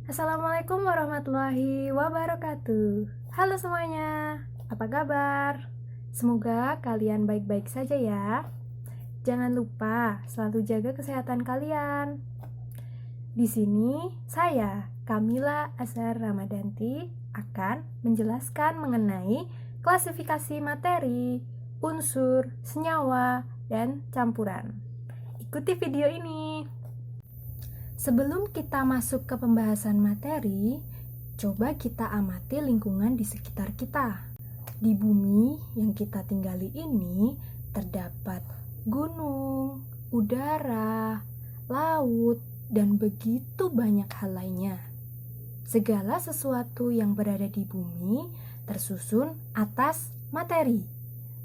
Assalamualaikum warahmatullahi wabarakatuh. Halo semuanya, apa kabar? Semoga kalian baik-baik saja ya. Jangan lupa selalu jaga kesehatan kalian. Di sini saya, Kamila Azhar Ramadanti, akan menjelaskan mengenai klasifikasi materi, unsur, senyawa, dan campuran. Ikuti video ini. Sebelum kita masuk ke pembahasan materi, coba kita amati lingkungan di sekitar kita. Di bumi yang kita tinggali ini terdapat gunung, udara, laut, dan begitu banyak hal lainnya. Segala sesuatu yang berada di bumi tersusun atas materi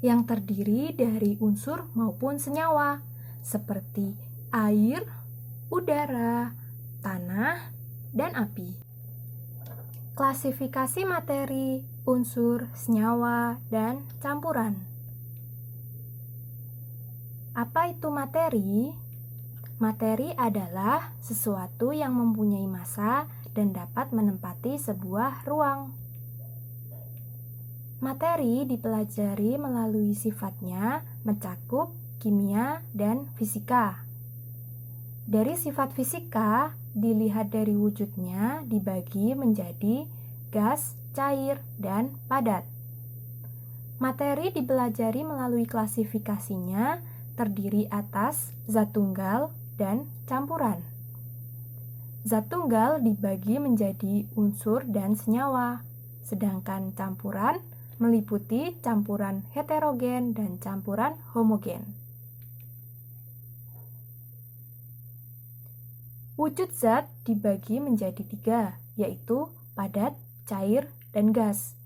yang terdiri dari unsur maupun senyawa seperti air, udara, tanah, dan api. Klasifikasi materi, unsur, senyawa, dan campuran. Apa itu materi? Materi adalah sesuatu yang mempunyai massa dan dapat menempati sebuah ruang. Materi dipelajari melalui sifatnya, mencakup kimia dan fisika. Dari sifat fisika, dilihat dari wujudnya dibagi menjadi gas, cair, dan padat. Materi dipelajari melalui klasifikasinya terdiri atas zat tunggal dan campuran. Zat tunggal dibagi menjadi unsur dan senyawa, sedangkan campuran meliputi campuran heterogen dan campuran homogen. Wujud zat dibagi menjadi 3, yaitu padat, cair, dan gas.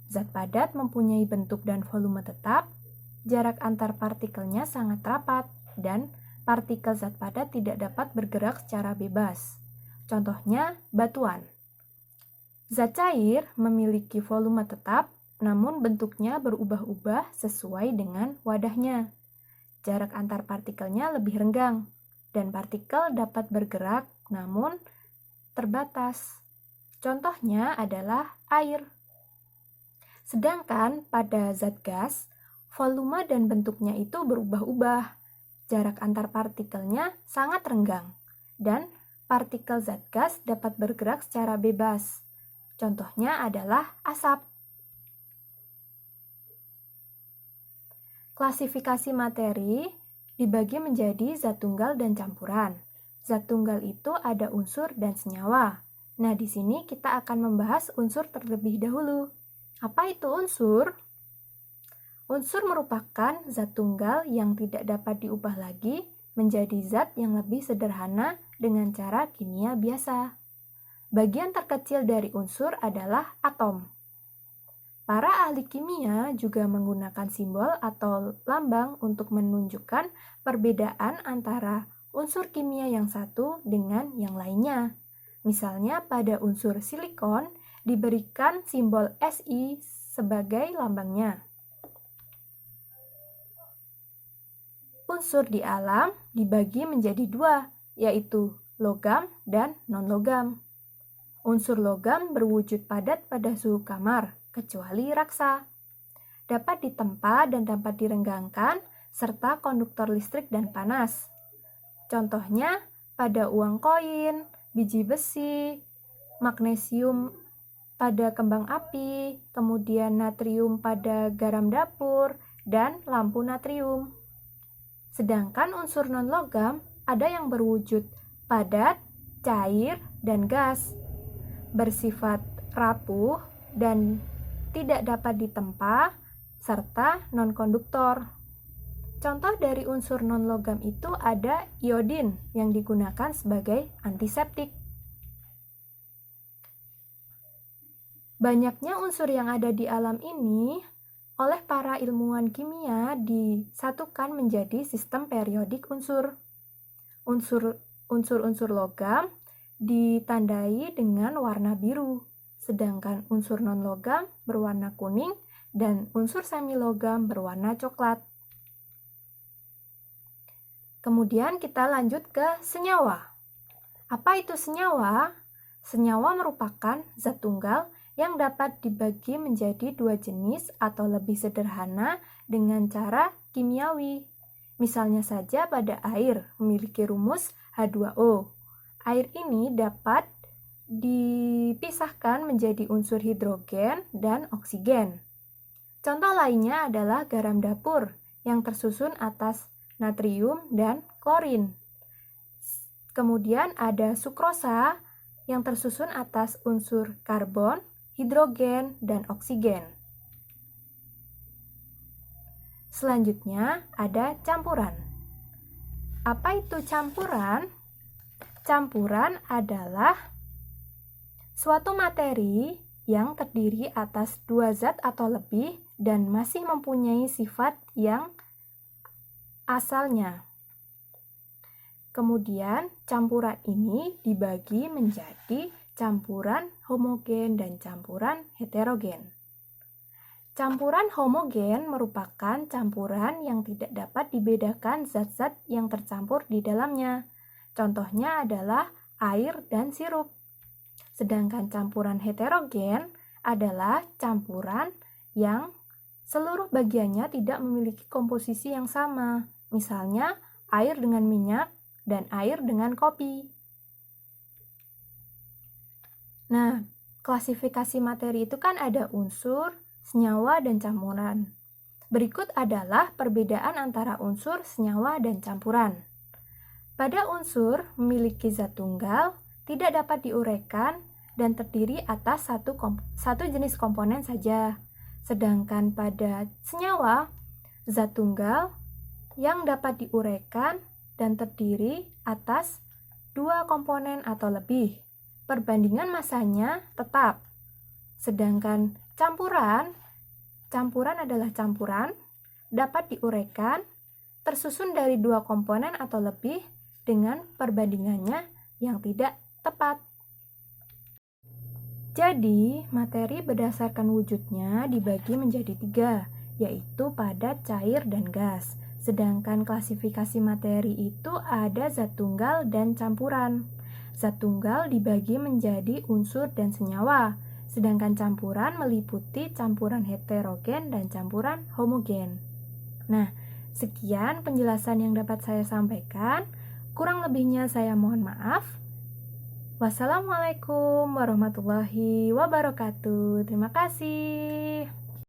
Zat padat mempunyai bentuk dan volume tetap, jarak antar partikelnya sangat rapat, dan partikel zat padat tidak dapat bergerak secara bebas. Contohnya, batuan. Zat cair memiliki volume tetap, namun bentuknya berubah-ubah sesuai dengan wadahnya. Jarak antar partikelnya lebih renggang, dan partikel dapat bergerak namun terbatas. Contohnya adalah air. Sedangkan pada zat gas, volume dan bentuknya itu berubah-ubah. Jarak antar partikelnya sangat renggang, dan partikel zat gas dapat bergerak secara bebas. Contohnya adalah asap. Klasifikasi materi dibagi menjadi zat tunggal dan campuran. Zat tunggal itu ada unsur dan senyawa. Nah, di sini kita akan membahas unsur terlebih dahulu. Apa itu unsur? Unsur merupakan zat tunggal yang tidak dapat diubah lagi menjadi zat yang lebih sederhana dengan cara kimia biasa. Bagian terkecil dari unsur adalah atom. Para ahli kimia juga menggunakan simbol atau lambang untuk menunjukkan perbedaan antara unsur kimia yang satu dengan yang lainnya. Misalnya pada unsur silikon diberikan simbol Si sebagai lambangnya. Unsur di alam dibagi menjadi 2, yaitu logam dan non-logam. Unsur logam berwujud padat pada suhu kamar, kecuali raksa. Dapat ditempa dan dapat direnggangkan, serta konduktor listrik dan panas. Contohnya pada uang koin, biji besi, magnesium pada kembang api, kemudian natrium pada garam dapur, dan lampu natrium. Sedangkan unsur non-logam ada yang berwujud padat, cair, dan gas, bersifat rapuh dan tidak dapat ditempa, serta non-konduktor. Contoh dari unsur non-logam itu ada iodin yang digunakan sebagai antiseptik. Banyaknya unsur yang ada di alam ini oleh para ilmuwan kimia disatukan menjadi sistem periodik unsur. Unsur-unsur logam ditandai dengan warna biru, sedangkan unsur non-logam berwarna kuning dan unsur semi-logam berwarna coklat. Kemudian kita lanjut ke senyawa. Apa itu senyawa? Senyawa merupakan zat tunggal yang dapat dibagi menjadi dua jenis atau lebih sederhana dengan cara kimiawi. Misalnya saja pada air memiliki rumus H2O. Air ini dapat dipisahkan menjadi unsur hidrogen dan oksigen. Contoh lainnya adalah garam dapur yang tersusun atas natrium dan klorin. Kemudian ada sukrosa yang tersusun atas unsur karbon, hidrogen, dan oksigen. Selanjutnya ada campuran. Apa itu campuran? Campuran adalah suatu materi yang terdiri atas dua zat atau lebih dan masih mempunyai sifat yang asalnya. Kemudian, campuran ini dibagi menjadi campuran homogen dan campuran heterogen. Campuran homogen merupakan campuran yang tidak dapat dibedakan zat-zat yang tercampur di dalamnya. Contohnya adalah air dan sirup. Sedangkan campuran heterogen adalah campuran yang seluruh bagiannya tidak memiliki komposisi yang sama. Misalnya, air dengan minyak dan air dengan kopi. Nah, klasifikasi materi itu kan ada unsur, senyawa, dan campuran. Berikut adalah perbedaan antara unsur, senyawa, dan campuran. Pada unsur memiliki zat tunggal, tidak dapat diuraikan dan terdiri atas satu jenis komponen saja. Sedangkan pada senyawa, zat tunggal yang dapat diuraikan dan terdiri atas dua komponen atau lebih. Perbandingan masanya tetap. Sedangkan campuran adalah campuran, dapat diuraikan, tersusun dari dua komponen atau lebih dengan perbandingannya yang tidak tepat. Jadi, materi berdasarkan wujudnya dibagi menjadi tiga, yaitu padat, cair, dan gas. Sedangkan klasifikasi materi itu ada zat tunggal dan campuran. Zat tunggal dibagi menjadi unsur dan senyawa, sedangkan campuran meliputi campuran heterogen dan campuran homogen. Nah, sekian penjelasan yang dapat saya sampaikan. Kurang lebihnya saya mohon maaf. Wassalamualaikum warahmatullahi wabarakatuh. Terima kasih.